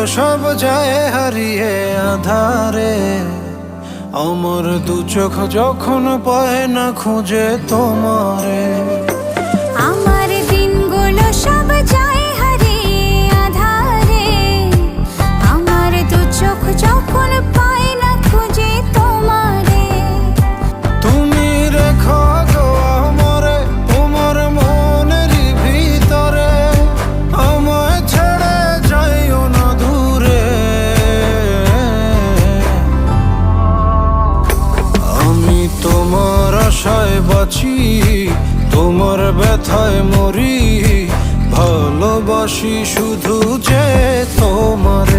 সব যায় হারিয়ে আধারে। আমার দু চোখ যখন পায় না খুঁজে তোমারে। আমার দিনগুলো সব যায় হারিয়ে আঁধারে। আমার দু চোখ যখন পায় না খুঁজে তোমারে। তুমি রেখো গো আমারে তোমার মনেরই ভিতরে, আমায় ছেড়ে যাইও না দূরে। আমি তোমার আশায় বাঁচি, তোমার ব্যথায় মরি, ভালোবাসি শুধু যে তোমার।